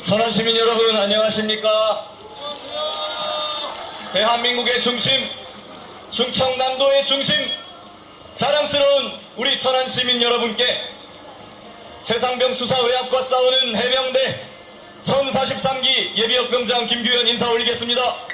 천안 시민 여러분 안녕하십니까? 대한민국의 중심, 충청남도의 중심, 자랑스러운 우리 천안 시민 여러분께 최상병 수사 외압과 싸우는 해병대 1043기 예비역병장 김규현 인사 올리겠습니다.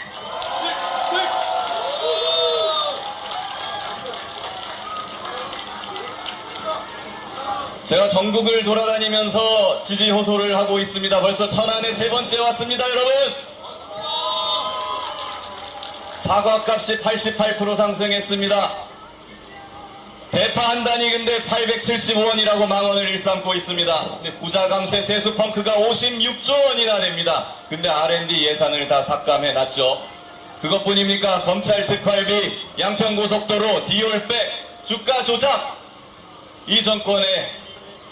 제가 전국을 돌아다니면서 지지 호소를 하고 있습니다. 벌써 천안에 3번째 왔습니다, 여러분. 사과값이 88% 상승했습니다. 대파 한 단위 근데 875원이라고 망언을 일삼고 있습니다. 근데 부자 감세 세수 펑크가 56조 원이나 됩니다. 근데 R&D 예산을 다 삭감해놨죠. 그것뿐입니까? 검찰 특활비, 양평고속도로, 디올백, 주가 조작. 이 정권의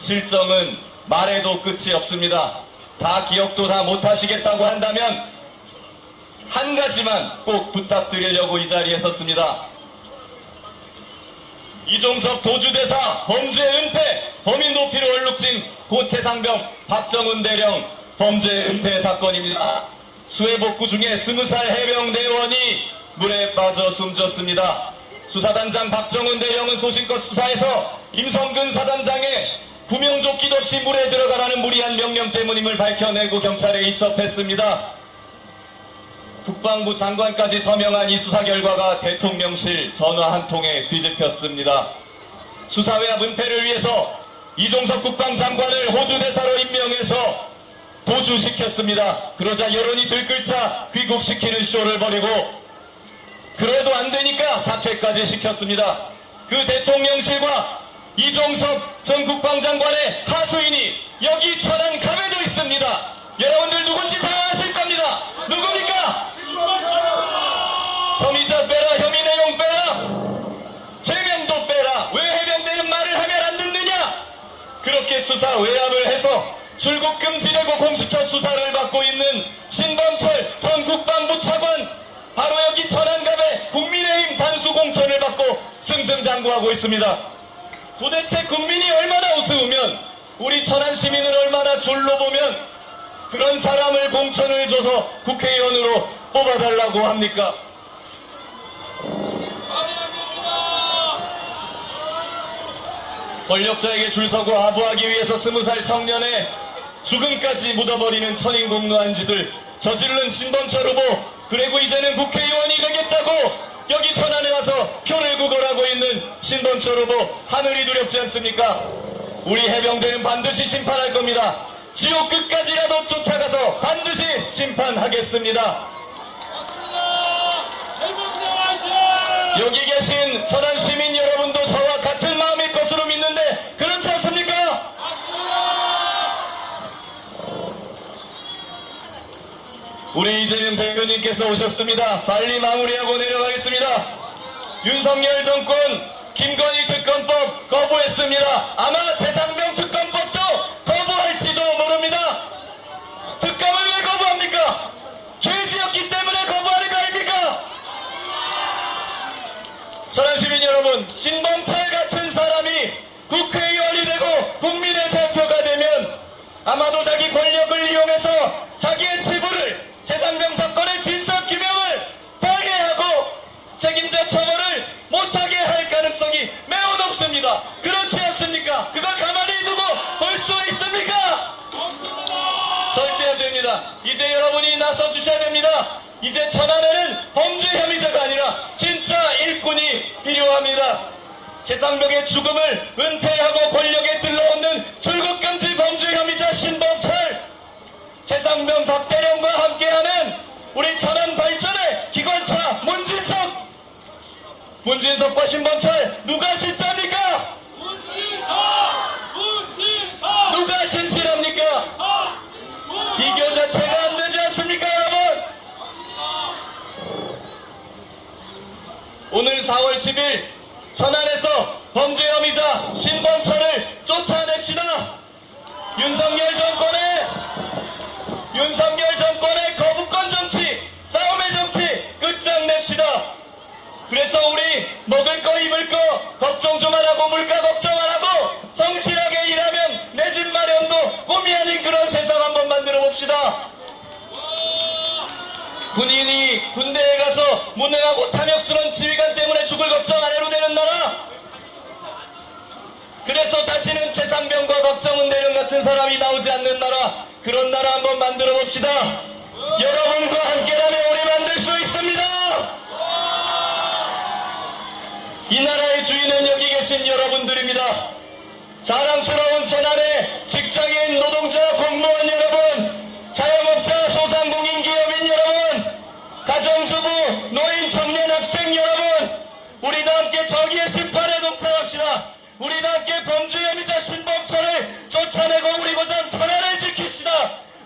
실정은 말해도 끝이 없습니다. 다 기억도 다 못하시겠다고 한다면 한 가지만 꼭 부탁드리려고 이 자리에 섰습니다. 이종섭 도주대사 범죄 은폐, 범인 도피로 얼룩진 고 최상병 박정훈 대령 범죄 은폐 사건입니다. 수해복구 중에 20살 해병대원이 물에 빠져 숨졌습니다. 수사단장 박정훈 대령은 소신껏 수사해서 임성근 사단장의 구명조끼도 없이 물에 들어가라는 무리한 명령 때문임을 밝혀내고 경찰에 이첩했습니다. 국방부 장관까지 서명한 이 수사 결과가 대통령실 전화 한 통에 뒤집혔습니다. 수사외압 은폐를 위해서 이종석 국방장관을 호주 대사로 임명해서 도주시켰습니다. 그러자 여론이 들끓자 귀국시키는 쇼를 벌이고 그래도 안 되니까 사퇴까지 시켰습니다. 그 대통령실과 이종석 전 국방장관의 하수인이 여기 천안 감에도 있습니다. 여러분들 누군지 다 아실 겁니다. 누굽니까? 혐의자 빼라, 혐의 내용 빼라, 죄명도 빼라. 왜 해병대는 말을 하면 안 듣느냐? 그렇게 수사 외압을 해서 출국 금지되고 공수처 수사를 받고 있는 신범철 전 국방부 차관, 바로 여기 천안갑에 국민의힘 단수 공천을 받고 승승장구하고 있습니다. 도대체 국민이 얼마나 우스우면, 우리 천안 시민을 얼마나 줄로 보면 그런 사람을 공천을 줘서 국회의원으로 뽑아달라고 합니까? 권력자에게 줄 서고 아부하기 위해서 20살 청년의 죽음까지 묻어버리는 천인공노한 짓을 저지른 신범철 후보, 그리고 이제는 국회의원이 되겠다고 여기 천안에 와서 표를 구걸하고 있는 신범철 후보, 하늘이 두렵지 않습니까? 우리 해병대는 반드시 심판할 겁니다. 지옥 끝까지라도 쫓아가서 반드시 심판하겠습니다. 여기 계신 천안 시민 여러분도 저와 같은 마음일 것으로 믿는데 그렇지 않습니까? 우리 이재명 대표님께서 오셨습니다. 빨리 마무리하고 내려가겠습니다. 윤석열 정권 김건희 특검법 거부했습니다. 아마 최상병 특검법도 거부할지도 모릅니다. 특검을 왜 거부합니까? 죄지었기 때문에 거부하는 거 아닙니까? 천안 시민 여러분, 신범철 같은 사람이 국회의원이 되고 국민의 대표가 되면 아마도 자기 권력을 이용해서 자기의 치부를, 최상병 사건의 진상규명을 방해하고 책임자 처벌을 못하게 할 가능성이 매우 높습니다. 그렇지 않습니까? 그걸 가만히 두고 볼 수 있습니까? 없습니다. 절대 안 됩니다. 이제 여러분이 나서 주셔야 됩니다. 이제 천안에는 범죄 혐의자가 아니라 진짜 일꾼이 필요합니다. 최상병의 죽음을 은폐하고 권력에 들러오는 출국금지 범죄 혐의자 신범철, 최상병 박대령과 함께하는 우리 천안 발전의 기관차 문진석과 신범철, 누가 진짜입니까? 문진석! 누가 진실합니까? 비교 자체가 안 되지 않습니까, 여러분? 오늘 4월 10일 천안에서 범죄 혐의자 신범철을 쫓아냅시다. 윤석열 정권의 거부권 정치, 싸움의 정치 끝장냅시다. 그래서 우리 먹을 거 입을 거 걱정 좀 안 하고, 물가 걱정 안 하고 성실하게 일하면 내 집 마련도 꿈이 아닌 그런 세상 한번 만들어 봅시다. 군인이 군대에 가서 무능하고 탐욕스러운 지휘관 때문에 죽을 걱정 안 해도 되는 나라. 그래서 다시는 최상병과 박정훈 대령 같은 사람이 나오지 않는 나라, 그런 나라 한번 만들어 봅시다. 여러분과 함께라면 우리 만들 수 있습니다. 이 나라의 주인은 여기 계신 여러분들입니다. 자랑스러운 재난에 직장인, 노동자, 공무원 여러분, 자영업자, 소상공인, 기업인 여러분, 가정주부, 노인, 청년, 학생 여러분, 우리 다 함께 정의의 심판에 동참합시다. 우리 다 함께 범죄혐의자 신범철을 쫓아내고 우리 고장 천하를 지킵시다.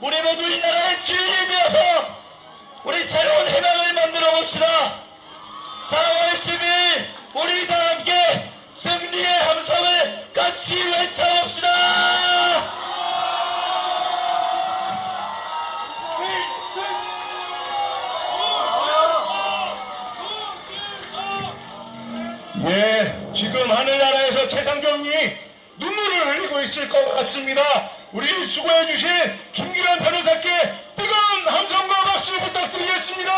우리 모두 이 나라의 주인이 되어서 우리 새로운 희망을 만들어 봅시다. 4월 10일 우리 다 함께 승리의 함성을 같이 외쳐봅시다. 예, 지금 하늘나라에서 최상병이 눈물을 흘리고 있을 것 같습니다. 우리 수고해주신 김기란 변호사께 뜨거운 함성과 박수 부탁드리겠습니다.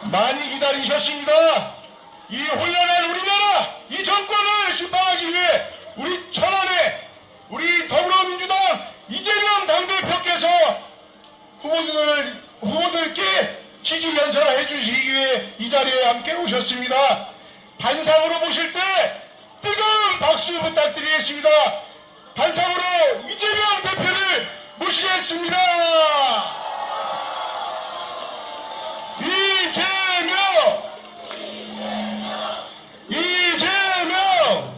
많이 기다리셨습니다. 이 혼란한 우리나라, 이 정권을 심판하기 위해 우리 천안에 우리 더불어민주당 이재명 당대표께서 후보들께 지지 연설을 해주시기 위해 이 자리에 함께 오셨습니다. 단상으로 모실 때 뜨거운 박수 부탁드리겠습니다. 단상으로 이재명 대표를 모시겠습니다. 이재명! 이재명!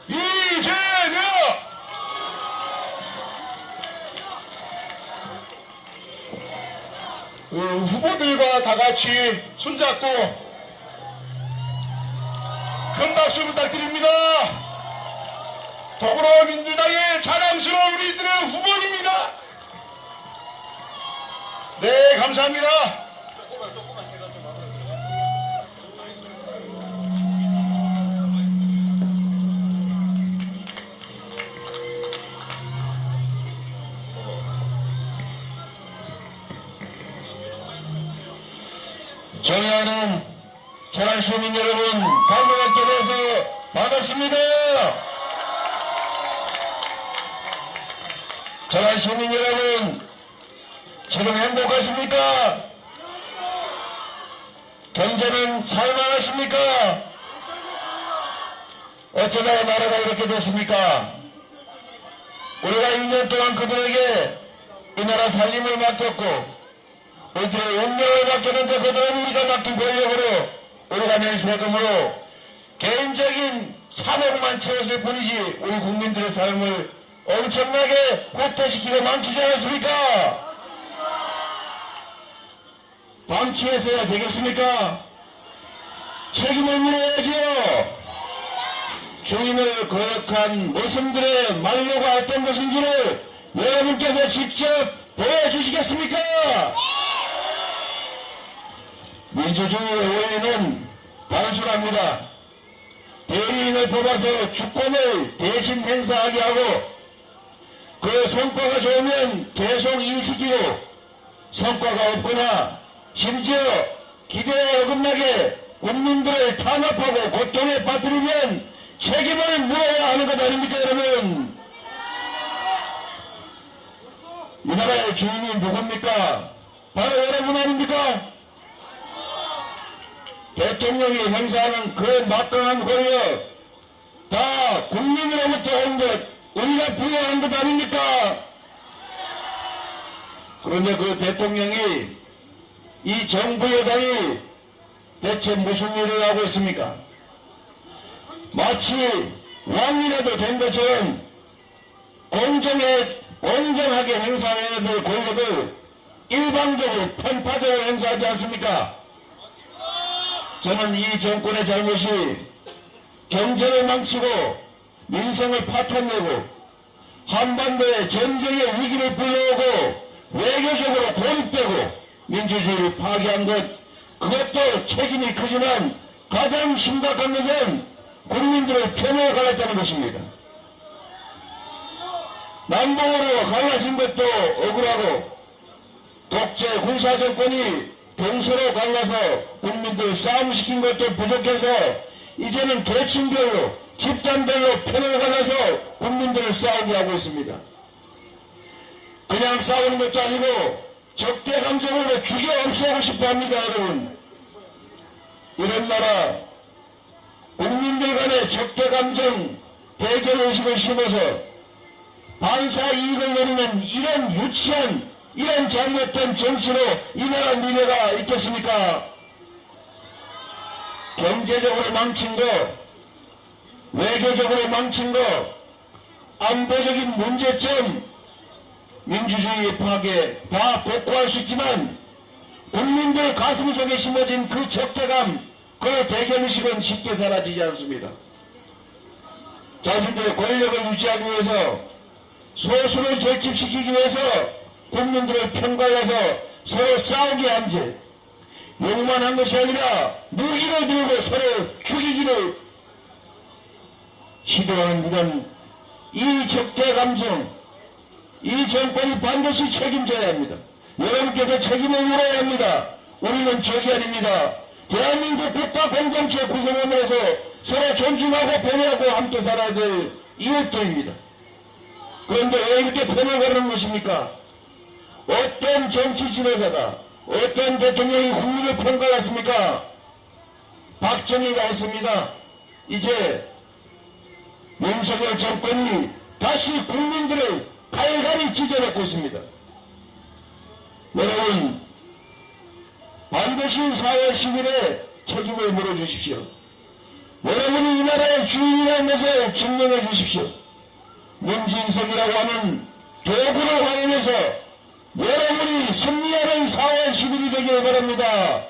이재명! 후보들과 다 같이 손잡고 큰 박수 부탁드립니다. 더불어민주당의 자랑스러운 우리들의 후보입니다. 네, 감사합니다. 존경하는 천안 시민 여러분, 단속학교 대해서 반갑습니다. 천안 시민 여러분, 지금 행복하십니까? 경제는 살만하십니까? 어쩌다가 나라가 이렇게 됐습니까? 우리가 1년 동안 그들에게 이 나라 살림을 맡겼고 우리들의 운명을 맡겼는데 그들은 우리가 맡긴 권력으로 우리가 낸 세금으로 개인적인 사복만 채웠을 뿐이지 우리 국민들의 삶을 엄청나게 후퇴시키고 망치지 않았습니까? 방치해서야 되겠습니까? 책임을 물어야지요. 주인을 거역한 모습들의 만료가 어떤 것인지를 여러분께서 직접 보여주시겠습니까? 민주주의의 원리는 단순합니다. 대리인을 뽑아서 주권을 대신 행사하게 하고 그 성과가 좋으면 계속 일시키고 성과가 없거나 심지어 기대에 어긋나게 국민들을 탄압하고 고통에 빠뜨리면 책임을 물어야 하는 것 아닙니까, 여러분? 이 나라의 주인이 누굽니까? 바로 여러분 아닙니까? 대통령이 행사하는 그 막강한 권력 다 국민으로부터 온 것, 우리가 부여한 것 아닙니까? 그런데 그 대통령이 이 정부 여당이 대체 무슨 일을 하고 있습니까? 마치 왕이라도 된 것처럼 공정하게 행사해야 될 권력을 일방적으로 편파적으로 행사하지 않습니까? 저는 이 정권의 잘못이 경제를 망치고 민생을 파탄내고 한반도의 전쟁의 위기를 불러오고 외교적으로 고립되고 민주주의를 파괴한 것, 그것도 책임이 크지만 가장 심각한 것은 국민들의 편을 갈랐다는 것입니다. 남북으로 갈라진 것도 억울하고 독재 군사정권이 동서로 갈라서 국민들 싸움시킨 것도 부족해서 이제는 계층별로 집단별로 편을 갈라서 국민들을 싸우게 하고 있습니다. 그냥 싸우는 것도 아니고 적대 감정으로 죽여 없애고 싶어 합니다, 여러분. 이런 나라 국민들 간의 적대 감정 대결 의식을 심어서 반사 이익을 노리는 이런 유치한 이런 잘못된 정치로 이 나라 미래가 있겠습니까? 경제적으로 망친 거, 외교적으로 망친 거, 안보적인 문제점, 민주주의 파괴 다 복구할 수 있지만 국민들 가슴 속에 심어진 그 적대감, 그 대결의식은 쉽게 사라지지 않습니다. 자신들의 권력을 유지하기 위해서 소수를 결집시키기 위해서 국민들을 편갈라서 서로 싸우게 한 죄, 욕만 한 것이 아니라 무기를 들고 서로 죽이기를 시도하는 이런 이 적대 감정, 이 정권이 반드시 책임져야 합니다. 여러분께서 책임을 물어야 합니다. 우리는 적이 아닙니다. 대한민국 국가 공동체 구성원으로서 서로 존중하고 배려하고 함께 살아야 될 이웃들입니다. 그런데 왜 이렇게 편을 가르는 것입니까? 어떤 정치 지도자가, 어떤 대통령이 국민을 편갈랐습니까? 박정희가 했습니다. 이제 윤석열 정권이 다시 국민들을 갈갈이 찢어놓고 있습니다. 여러분, 반드시 4월 10일에 책임을 물어주십시오. 여러분이 이 나라의 주인이라는 것을 증명해 주십시오. 문진석이라고 하는 도구를 활용해서 여러분이 승리하는 4월 10일이 되기를 바랍니다.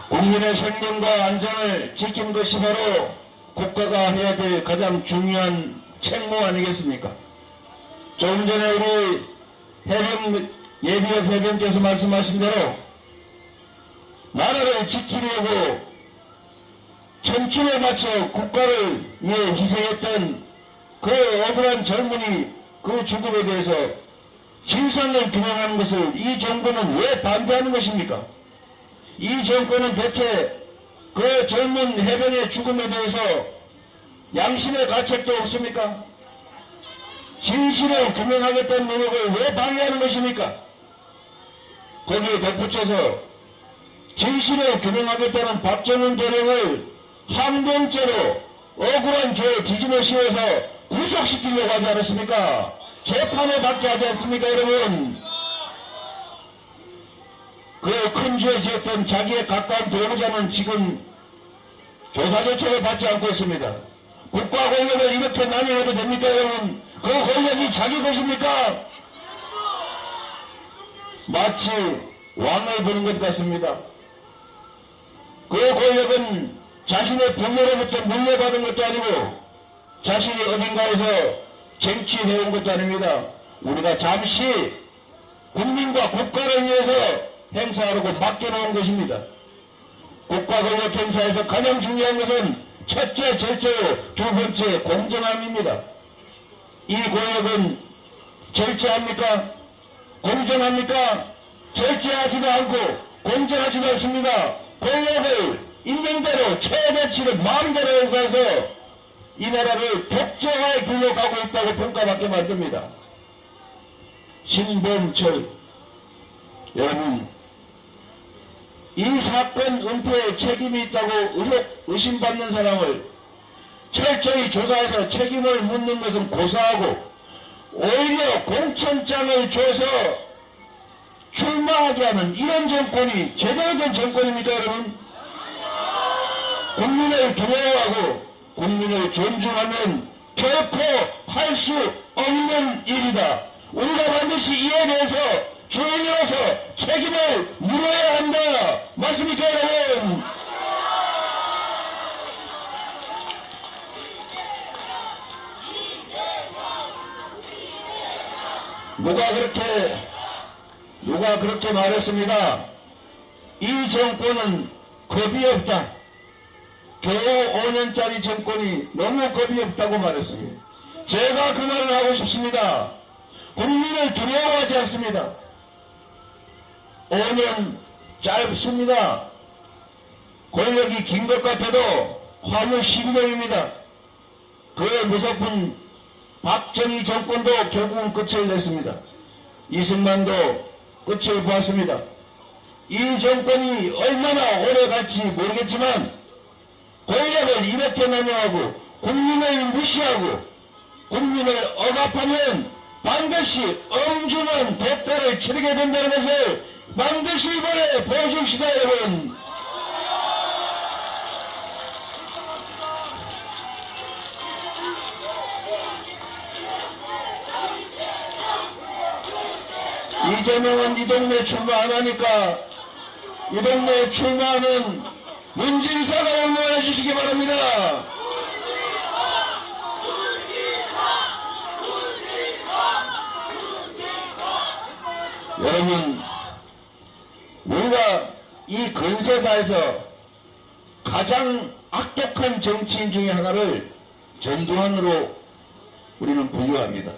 국민의 생명과 안전을 지키는 것이 바로 국가가 해야 될 가장 중요한 책무 아니겠습니까? 조금 전에 우리 예비역 해병께서 말씀하신 대로 나라를 지키려고 천춘에 맞춰 국가를 위해 희생했던 그 억울한 젊은이 그 죽음에 대해서 진상을 규명하는 것을 이 정부는 왜 반대하는 것입니까? 이 정권은 대체 그 젊은 해병의 죽음에 대해서 양심의 가책도 없습니까? 진실을 규명하겠다는 노력을 왜 방해하는 것입니까? 거기에 덧붙여서 진실을 규명하겠다는 박정훈 대령을 항변죄로 억울한 죄에 뒤집어 씌워서 구속시키려고 하지 않았습니까? 재판을 받게 하지 않습니까, 여러분? 그 큰 죄 지었던 자기의 가까운 배우자는 지금 조사 조처를 받지 않고 있습니다. 국가 권력을 이렇게 남용해도 됩니까, 여러분? 그 권력이 자기 것입니까? 마치 왕을 보는 것 같습니다. 그 권력은 자신의 부모로부터 물려받은 것도 아니고 자신이 어딘가에서 쟁취해온 것도 아닙니다. 우리가 잠시 국민과 국가를 위해서 행사하려고 맡겨놓은 것입니다. 국가 권력 행사에서 가장 중요한 것은 첫째 절제요, 두 번째 공정함입니다. 이 권력은 절제합니까? 공정합니까? 절제하지도 않고 공정하지도 않습니다. 권력을 인명대로 최대치를 마음대로 행사해서 이 나라를 독재화의 길로 가고 있다고 평가받게 만듭니다. 신범철 여러분, 이 사건 은폐에 책임이 있다고 의심받는 사람을 철저히 조사해서 책임을 묻는 것은 고사하고 오히려 공천장을 줘서 출마하게 하는 이런 정권이 제대로 된 정권입니까, 여러분? 국민을 두려워하고 국민을 존중하면 결코 할 수 없는 일이다. 우리가 반드시 이에 대해서 주인으로서 책임을 물어야 한다. 맞습니까, 여러분? 누가 그렇게 말했습니다. 이 정권은 겁이 없다. 겨우 5년짜리 정권이 너무 겁이 없다고 말했습니다. 제가 그 말을 하고 싶습니다. 국민을 두려워하지 않습니다. 5년 짧습니다. 권력이 긴 것 같아도 화물 12년입니다. 그에 무섭은 박정희 정권도 결국은 끝을 냈습니다. 이승만도 끝을 보았습니다. 이 정권이 얼마나 오래 갈지 모르겠지만 권력을 이렇게 남용하고 국민을 무시하고 국민을 억압하면 반드시 엄중한 대가를 치르게 된다는 것을 반드시 이번에 보여줍시다, 여러분. 이재명은 이 동네 출마 안 하니까 이 동네에 출마하는 문진사가 응원해 주시기 바랍니다. 여러분, 우리가 이 근세사에서 가장 악독한 정치인 중에 하나를 전두환으로 우리는 분류합니다.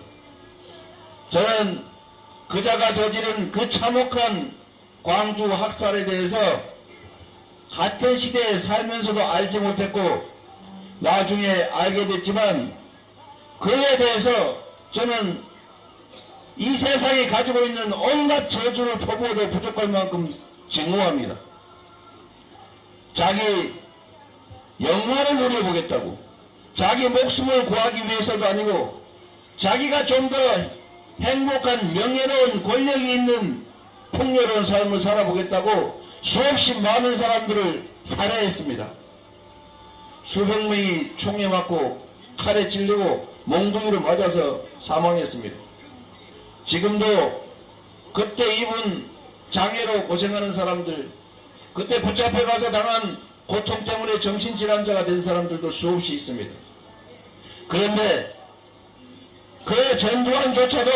저는 그자가 저지른 그 참혹한 광주 학살에 대해서 같은 시대에 살면서도 알지 못했고 나중에 알게 됐지만 그에 대해서 저는 이 세상이 가지고 있는 온갖 저주를 퍼부어도 부족할 만큼 증오합니다. 자기 영화를 누려보겠다고 자기 목숨을 구하기 위해서도 아니고 자기가 좀 더 행복한 명예로운 권력이 있는 풍요로운 삶을 살아보겠다고 수없이 많은 사람들을 살해했습니다. 수백 명이 총에 맞고 칼에 찔리고 몽둥이를 맞아서 사망했습니다. 지금도 그때 입은 장애로 고생하는 사람들, 그때 붙잡혀 가서 당한 고통 때문에 정신질환자가 된 사람들도 수없이 있습니다. 그런데 그 전두환조차도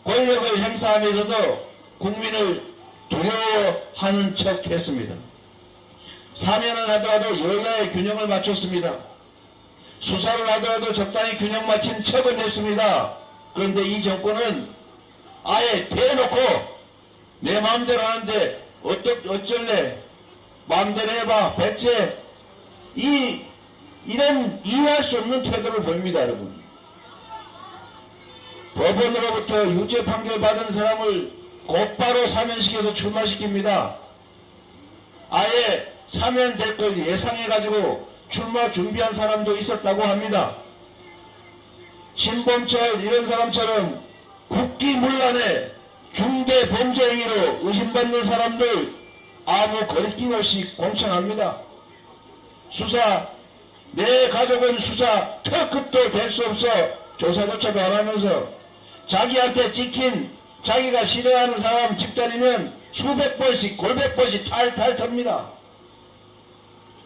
권력을 행사함에 있어서 국민을 두려워하는 척 했습니다. 사면을 하더라도 여야의 균형을 맞췄습니다. 수사를 하더라도 적당히 균형 맞춘 척을 했습니다. 그런데 이 정권은 아예 대놓고 내 마음대로 하는데 어쩔래? 마음대로 해봐. 백제. 이런 이해할 수 없는 태도를 보입니다, 여러분. 법원으로부터 유죄 판결 받은 사람을 곧바로 사면시켜서 출마시킵니다. 아예 사면될 걸 예상해가지고 출마 준비한 사람도 있었다고 합니다. 신범철 이런 사람처럼 국기문란에 중대 범죄 행위로 의심받는 사람들 아무 거리낌 없이 공천합니다. 수사, 내 가족은 수사 특급도 될 수 없어 조사조차도 안 하면서 자기한테 찍힌 자기가 싫어하는 사람 집단이면 수백 번씩 골백 번씩 탈탈 탑니다.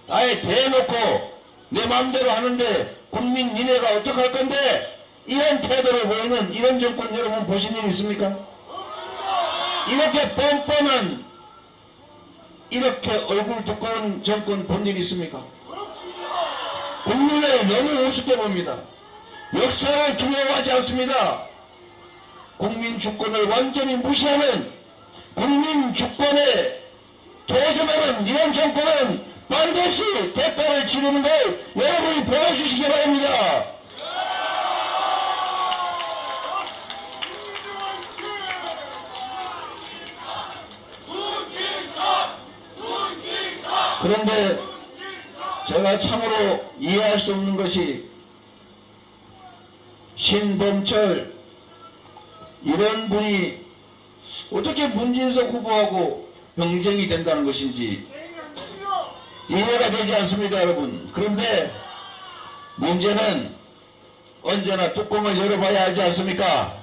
아예 대놓고 내 마음대로 하는데 국민 니네가 어떡할 건데 이런 태도를 보이는 이런 정권 여러분 보신 일 있습니까? 이렇게 뻔뻔한 이렇게 얼굴 두꺼운 정권 본 일 있습니까? 국민을 너무 우습게 봅니다. 역사를 두려워하지 않습니다. 국민 주권을 완전히 무시하는 국민 주권에 도전하는 이런 정권은 반드시 대가를 치르는 걸 여러분이 보여주시기 바랍니다. 그런데 제가 참으로 이해할 수 없는 것이 신범철 이런 분이 어떻게 문진석 후보하고 경쟁이 된다는 것인지 이해가 되지 않습니다, 여러분. 그런데 문제는 언제나 뚜껑을 열어봐야 알지 않습니까?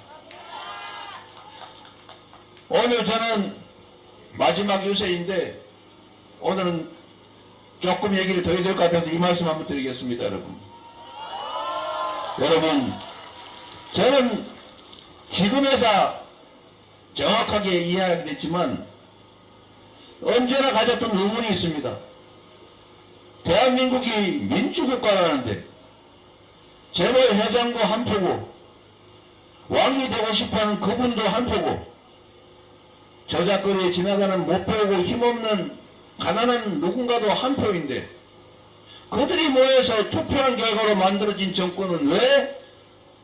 오늘 저는 마지막 유세인데 오늘은 조금 얘기를 더 해야 될 것 같아서 이 말씀 한번 드리겠습니다, 여러분. 여러분, 저는 지금에서 정확하게 이해하게 됐지만 언제나 가졌던 의문이 있습니다. 대한민국이 민주국가라는데 재벌 회장도 한 표고 왕이 되고 싶어하는 그분도 한 표고 저작거리에 지나가는 못 배우고 힘없는 가난한 누군가도 한 표인데 그들이 모여서 투표한 결과로 만들어진 정권은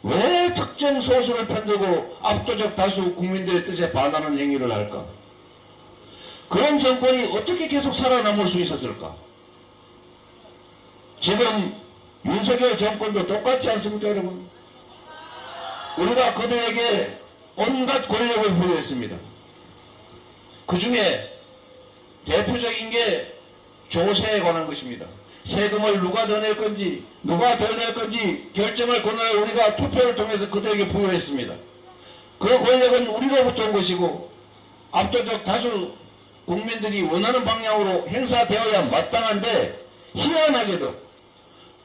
왜 특정 소수를 편들고 압도적 다수 국민들의 뜻에 반하는 행위를 할까? 그런 정권이 어떻게 계속 살아남을 수 있었을까? 지금 윤석열 정권도 똑같지 않습니까, 여러분? 우리가 그들에게 온갖 권력을 부여했습니다. 그 중에 대표적인 게 조세에 관한 것입니다. 세금을 누가 더 낼 건지, 누가 덜 낼 건지 결정할 권한을 우리가 투표를 통해서 그들에게 부여했습니다. 그 권력은 우리로부터 온 것이고 압도적 다수 국민들이 원하는 방향으로 행사되어야 마땅한데 희한하게도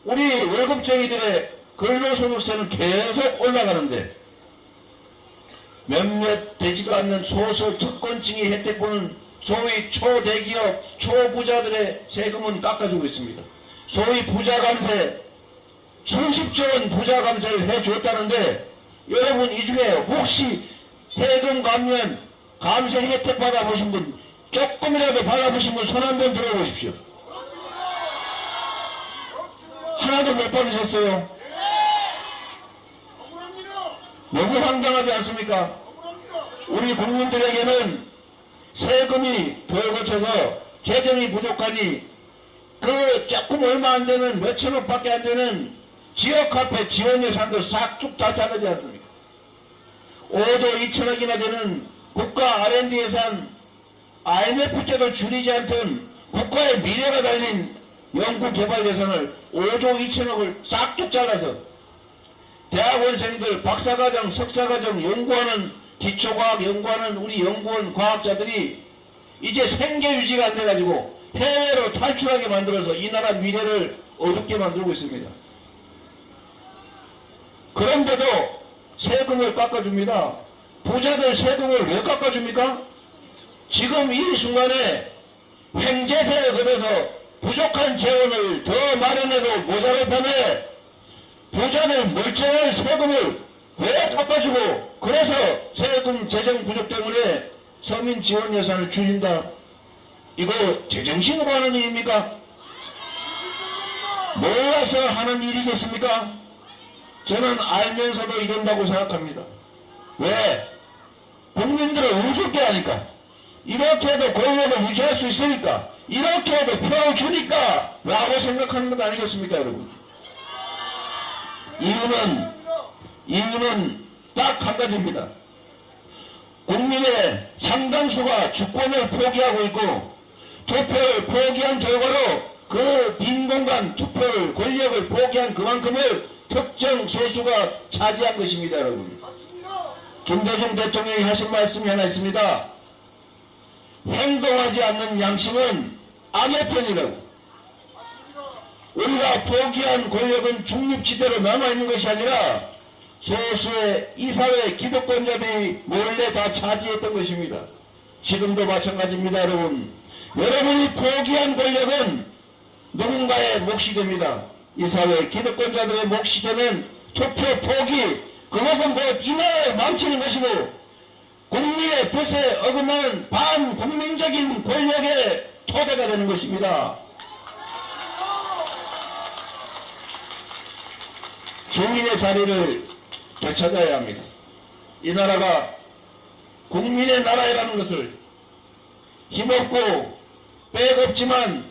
우리 월급쟁이들의 근로소득세는 계속 올라가는데 몇몇 되지도 않는 소수 특권층이 혜택 보는 소위 초대기업, 초부자들의 세금은 깎아주고 있습니다. 소위 부자 감세, 수십조 원 부자 감세를 해줬다는데 여러분 이 중에 혹시 세금 감면, 감세 혜택 받아보신 분, 조금이라도 받아보신 분 손 한 번 들어보십시오. 하나도 못 받으셨어요? 너무 황당하지 않습니까? 우리 국민들에게는 세금이 덜 거쳐서 재정이 부족하니 그 조금 얼마 안 되는 몇천억밖에 안 되는 지역화폐 지원 예산도 싹둑 다 자르지 않습니까? 5조 2천억이나 되는 국가 R&D 예산, IMF 때도 줄이지 않던 국가의 미래가 달린 연구개발 예산을 5조 2천억을 싹둑 잘라서 대학원생들, 박사과정, 석사과정 연구하는 기초과학 연구하는 우리 연구원 과학자들이 이제 생계 유지가 안 돼가지고 해외로 탈출하게 만들어서 이 나라 미래를 어둡게 만들고 있습니다. 그런데도 세금을 깎아줍니다. 부자들 세금을 왜 깎아줍니까? 지금 이 순간에 횡재세를 걷어서 부족한 재원을 더 마련해도 모자랄 판에 부자들 멀쩡한 세금을 왜 깎아주고 그래서 세금 재정 부족 때문에 서민 지원 예산을 줄인다. 이거 제정신으로 하는 일입니까? 몰라서 하는 일이겠습니까? 저는 알면서도 이런다고 생각합니다. 왜? 국민들을 우습게 하니까. 이렇게 해도 권력을 유지할 수 있으니까. 이렇게 해도 표를 주니까 라고 생각하는 것 아니겠습니까, 여러분? 이유는 딱 한 가지입니다. 국민의 상당수가 주권을 포기하고 있고 투표를 포기한 결과로 그 빈 공간 투표를 권력을 포기한 그만큼을 특정 소수가 차지한 것입니다, 여러분. 김대중 대통령이 하신 말씀이 하나 있습니다. 행동하지 않는 양심은 악의 편이라고. 우리가 포기한 권력은 중립지대로 남아있는 것이 아니라 소수의 이사회 기득권자들이 몰래 다 차지했던 것입니다. 지금도 마찬가지입니다, 여러분. 여러분이 포기한 권력은 누군가의 몫이 됩니다. 이사회 기득권자들의 몫이 되는 투표 포기, 그것은 곧 이 나라를 망치는 것이고 국민의 뜻에 어긋나는 반국민적인 권력의 토대가 되는 것입니다. 주민의 자리를 되찾아야 합니다. 이 나라가 국민의 나라라는 것을 힘없고 빼없지만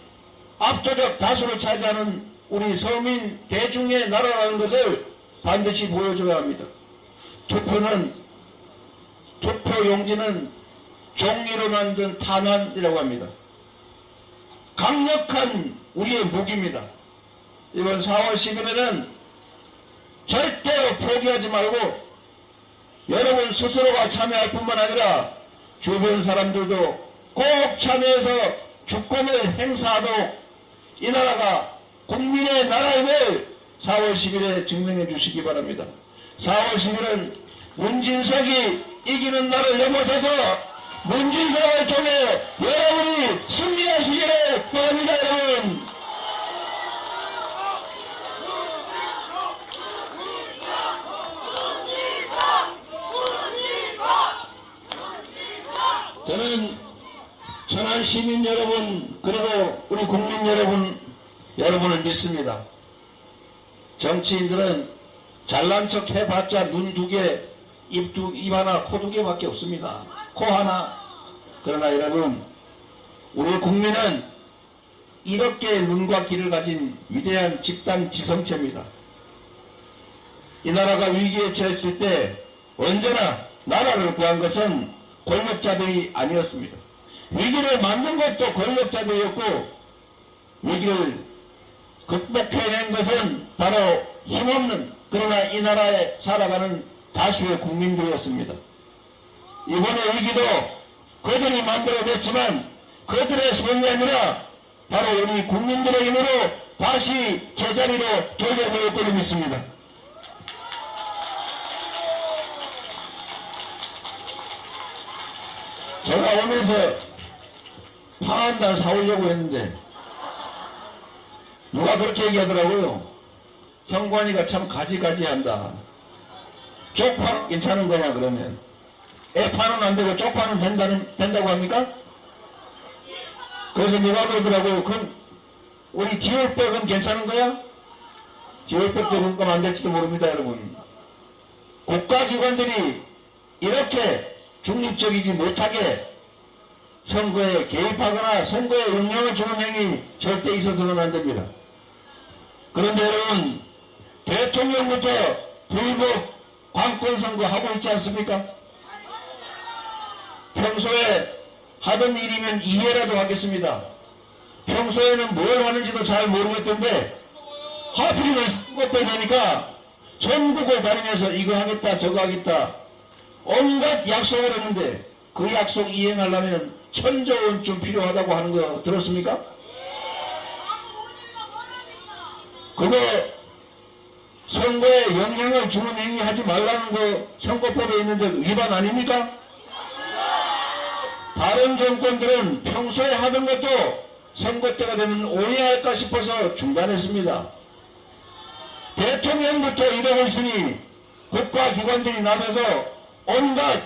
압도적 다수를 차지하는 우리 서민 대중의 나라라는 것을 반드시 보여줘야 합니다. 투표용지는 종이로 만든 탄환이라고 합니다. 강력한 우리의 무기입니다. 이번 4월 10일에는 절대로 포기하지 말고 여러분 스스로가 참여할 뿐만 아니라 주변 사람들도 꼭 참여해서 주권을 행사하도록 이 나라가 국민의 나라임을 4월 10일에 증명해 주시기 바랍니다. 4월 10일은 문진석이 이기는 날을 넘어서서 문진석을 통해 여러분이 저는 천안 시민 여러분 그리고 우리 국민 여러분을 믿습니다. 정치인들은 잘난 척 해봤자 눈 두 개, 입 하나, 코 두 개밖에 없습니다. 코 하나. 그러나 여러분, 우리 국민은 이렇게 눈과 귀를 가진 위대한 집단 지성체입니다. 이 나라가 위기에 처했을 때 언제나 나라를 구한 것은 권력자들이 아니었습니다. 위기를 만든 것도 권력자들이었고 위기를 극복해낸 것은 바로 힘없는 그러나 이 나라에 살아가는 다수의 국민들이었습니다. 이번의 위기도 그들이 만들어냈지만 그들의 손이 아니라 바로 우리 국민들의 힘으로 다시 제자리로 돌려놓을 거로 믿습니다. 제가 오면서 파 한 달 사오려고 했는데 누가 그렇게 얘기하더라고요. 성관이가 참 가지가지한다. 쪽파 괜찮은 거냐 그러면 애파는 안 되고 쪽파는 된다고 합니까? 그래서 누가 그러더라고요. 그럼 우리 디올백은 괜찮은 거야? 디올백도 그러면 안 될지도 모릅니다 여러분. 국가기관들이 이렇게 중립적이지 못하게 선거에 개입하거나 선거에 영향을 주는 행위 절대 있어서는 안 됩니다. 그런데 여러분 대통령부터 불법 관권선거 하고 있지 않습니까? 평소에 하던 일이면 이해라도 하겠습니다. 평소에는 뭘 하는지도 잘 모르겠던데 하필이면 선거 때 되니까 전국을 다니면서 이거 하겠다 저거 하겠다 온갖 약속을 했는데 그 약속 이행하려면 1,000조 원쯤 필요하다고 하는 거 들었습니까? 그거 선거에 영향을 주는 행위 하지 말라는 거 선거법에 있는데 위반 아닙니까? 다른 정권들은 평소에 하던 것도 선거 때가 되면 오해할까 싶어서 중단했습니다. 대통령부터 이러고 있으니 국가기관들이 나서서 온갖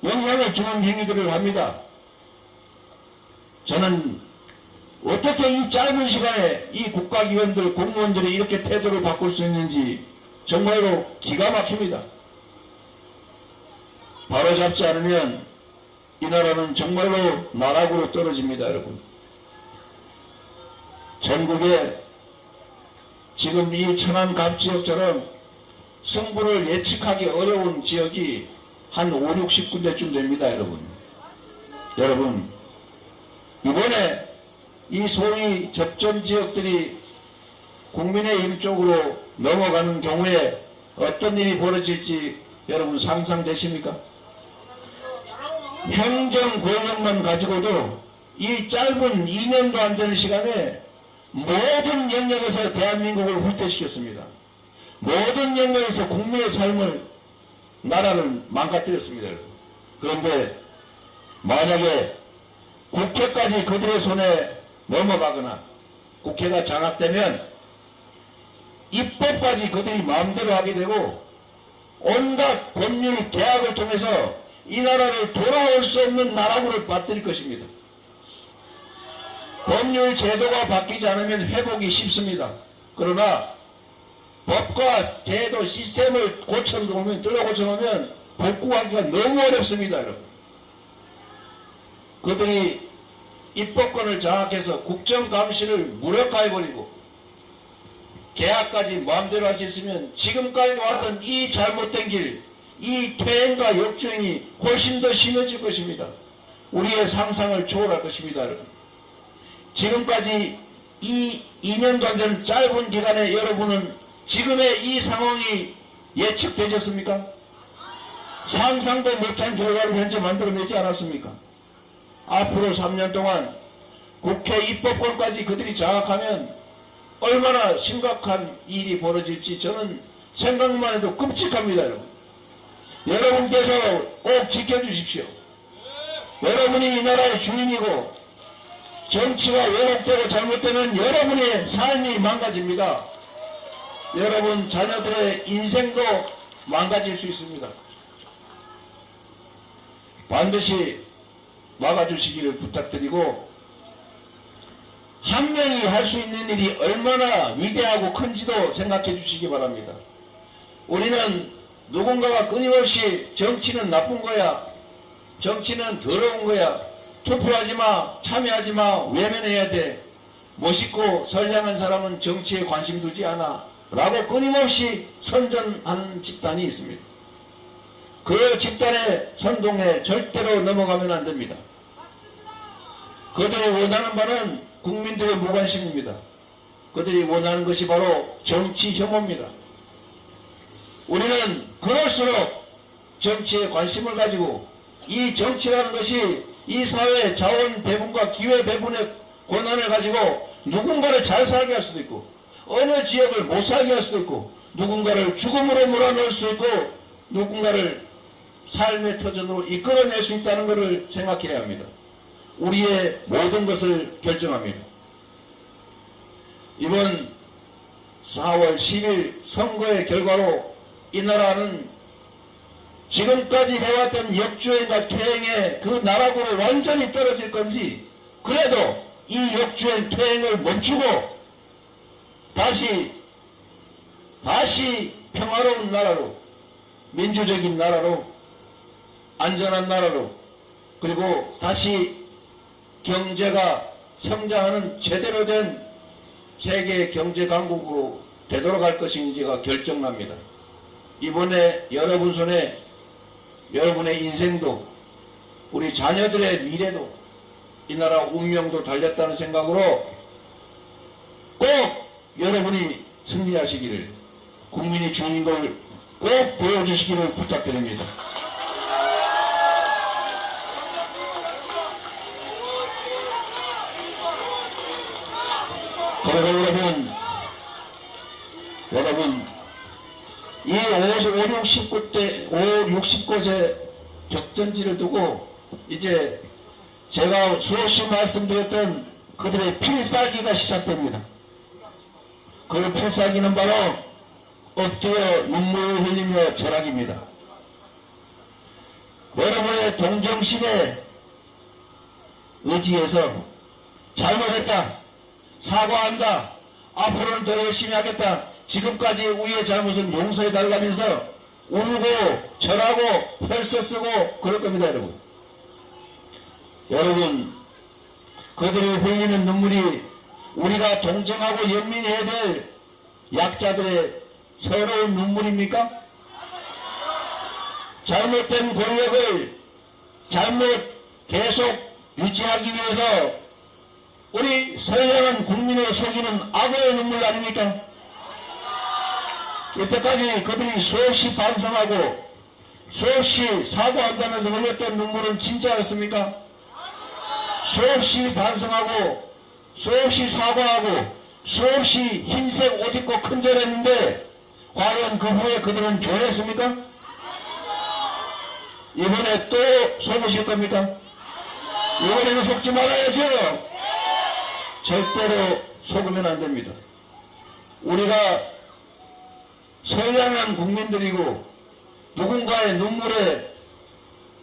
영향을 주는 행위들을 합니다. 저는 어떻게 이 짧은 시간에 이 국가기관들 공무원들이 이렇게 태도를 바꿀 수 있는지 정말로 기가 막힙니다. 바로잡지 않으면 이 나라는 정말로 나락으로 떨어집니다 여러분. 전국에 지금 이 천안 갑 지역처럼 승부를 예측하기 어려운 지역이 한 5, 60군데쯤 됩니다 여러분. 여러분 이번에 이 소위 접전 지역들이 국민의힘 쪽으로 넘어가는 경우에 어떤 일이 벌어질지 여러분 상상되십니까? 행정 권력만 가지고도 이 짧은 2년도 안 되는 시간에 모든 영역에서 대한민국을 후퇴시켰습니다. 모든 영역에서 국민의 삶을 나라를 망가뜨렸습니다. 그런데 만약에 국회까지 그들의 손에 넘어가거나 국회가 장악되면 입법까지 그들이 마음대로 하게 되고 온갖 법률 개혁을 통해서 이 나라를 돌아올 수 없는 나라로 빠뜨릴 것입니다. 법률 제도가 바뀌지 않으면 회복이 쉽습니다. 그러나 법과 제도 시스템을 고쳐놓으면 뜯어 고쳐놓으면 복구하기가 너무 어렵습니다. 여러분. 그들이 입법권을 장악해서 국정감시를 무력화해버리고 계약까지 마음대로 할 수 있으면 지금까지 왔던 이 잘못된 길, 이 퇴행과 역주행이 훨씬 더 심해질 것입니다. 우리의 상상을 초월할 것입니다. 여러분. 지금까지 이 2년도 안 되는 짧은 기간에 여러분은 지금의 이 상황이 예측되셨습니까? 상상도 못한 결과를 현재 만들어내지 않았습니까? 앞으로 3년 동안 국회 입법권까지 그들이 장악하면 얼마나 심각한 일이 벌어질지 저는 생각만 해도 끔찍합니다. 여러분. 여러분께서 꼭 지켜주십시오. 여러분이 이 나라의 주인이고 정치가 왜곡되고 잘못되면 여러분의 삶이 망가집니다. 여러분 자녀들의 인생도 망가질 수 있습니다. 반드시 막아주시기를 부탁드리고, 한 명이 할 수 있는 일이 얼마나 위대하고 큰지도 생각해 주시기 바랍니다. 우리는 누군가가 끊임없이 정치는 나쁜 거야, 정치는 더러운 거야, 투표하지 마, 참여하지 마, 외면해야 돼, 멋있고 선량한 사람은 정치에 관심 두지 않아 라고 끊임없이 선전하는 집단이 있습니다. 그 집단의 선동에 절대로 넘어가면 안 됩니다. 그들이 원하는 바는 국민들의 무관심입니다. 그들이 원하는 것이 바로 정치 혐오입니다. 우리는 그럴수록 정치에 관심을 가지고 이 정치라는 것이 이 사회의 자원 배분과 기회 배분의 권한을 가지고 누군가를 잘 살게 할 수도 있고 어느 지역을 못 살게 할 수도 있고 누군가를 죽음으로 몰아넣을 수도 있고 누군가를 삶의 터전으로 이끌어낼 수 있다는 것을 생각해야 합니다. 우리의 모든 것을 결정합니다. 이번 4월 10일 선거의 결과로 이 나라는 지금까지 해왔던 역주행과 퇴행의 그 나락으로 완전히 떨어질 건지 그래도 이 역주행 퇴행을 멈추고 다시 평화로운 나라로 민주적인 나라로 안전한 나라로 그리고 다시 경제가 성장하는 제대로 된 세계 경제 강국으로 되돌아갈 것인지가 결정납니다. 이번에 여러분 손에 여러분의 인생도 우리 자녀들의 미래도 이 나라 운명도 달렸다는 생각으로 꼭 여러분이 승리하시기를 국민이 주인 걸 꼭 보여주시기를 부탁드립니다. 그리고 여러분 이 60곳의 격전지를 두고 이제 제가 수없이 말씀드렸던 그들의 필살기가 시작됩니다. 그 필살기는 바로 엎드려 눈물을 흘리며 절하기입니다. 여러분의 동정심에 의지해서 잘못했다, 사과한다, 앞으로는 더 열심히 하겠다, 지금까지 우리의 잘못은 용서해달라면서 울고 절하고 혈서 쓰고 그럴 겁니다. 여러분 그들이 흘리는 눈물이 우리가 동정하고 연민해야 될 약자들의 서러운 눈물입니까? 잘못된 권력을 계속 유지하기 위해서 우리 선량한 국민을 속이는 악어의 눈물 아닙니까? 이때까지 그들이 수없이 반성하고 수없이 사과한다면서 흘렸던 눈물은 진짜였습니까? 수없이 반성하고 수없이 사과하고 수없이 흰색 옷 입고 큰절했는데 과연 그 후에 그들은 변했습니까? 이번에 또 속으실 겁니까? 이번에는 속지 말아야죠. 절대로 속으면 안 됩니다. 우리가 선량한 국민들이고 누군가의 눈물에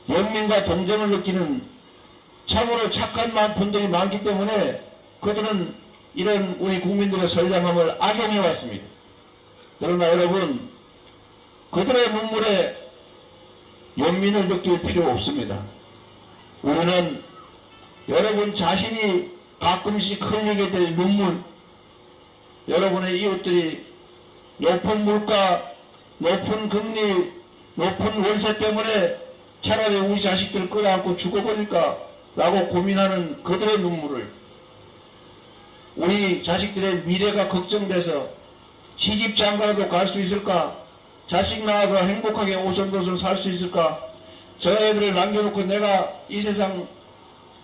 연민과 동정을 느끼는 참으로 착한 분들이 많기 때문에 그들은 이런 우리 국민들의 선량함을 악용해 왔습니다. 그러나 여러분 그들의 눈물에 연민을 느낄 필요 없습니다. 우리는 여러분 자신이 가끔씩 흘리게 될 눈물, 여러분의 이웃들이 높은 물가, 높은 금리, 높은 월세 때문에 차라리 우리 자식들 끌어안고 죽어버릴까 라고 고민하는 그들의 눈물을 우리 자식들의 미래가 걱정돼서 시집 장가라도 갈 수 있을까? 자식 낳아서 행복하게 오손도손 살 수 있을까? 저 애들을 남겨놓고 내가 이 세상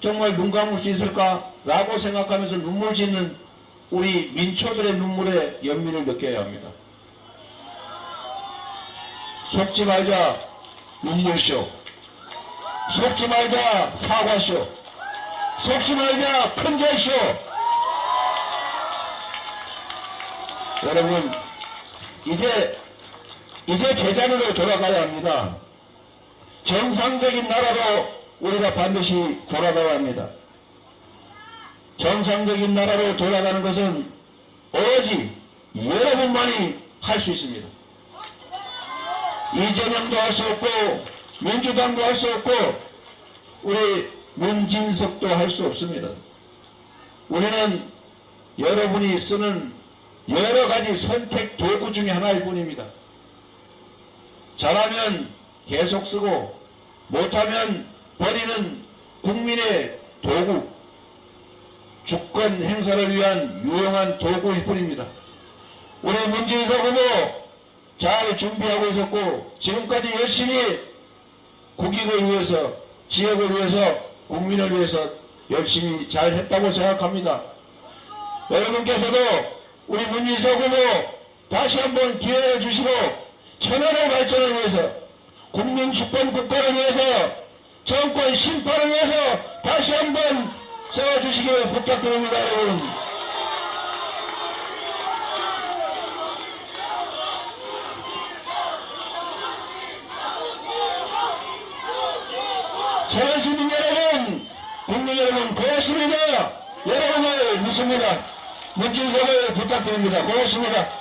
정말 눈 감을 수 있을까? 라고 생각하면서 눈물 짓는 우리 민초들의 눈물에 연민을 느껴야 합니다. 속지 말자 눈물쇼, 속지 말자 사과쇼, 속지 말자 큰절쇼. 여러분 이제 제자리로 돌아가야 합니다. 정상적인 나라로 우리가 반드시 돌아가야 합니다. 정상적인 나라로 돌아가는 것은 오로지 여러분만이 할 수 있습니다. 이재명도 할 수 없고 민주당도 할 수 없고 우리 문진석도 할 수 없습니다. 우리는 여러분이 쓰는 여러 가지 선택 도구 중에 하나일 뿐입니다. 잘하면 계속 쓰고 못하면 버리는 국민의 도구, 주권 행사를 위한 유용한 도구일 뿐입니다. 우리 문진석 후보 잘 준비하고 있었고 지금까지 열심히 국익을 위해서, 지역을 위해서, 국민을 위해서 열심히 잘 했다고 생각합니다. 여러분께서도 우리 문진석 후보 다시 한번 기회를 주시고 천연의 발전을 위해서, 국민 주권 국가를 위해서, 정권 심판을 위해서 다시 한번 세워주시기를 부탁드립니다, 여러분. 시민 여러분, 국민 여러분 고맙습니다. 여러분을 믿습니다. 문진석을 부탁드립니다. 고맙습니다.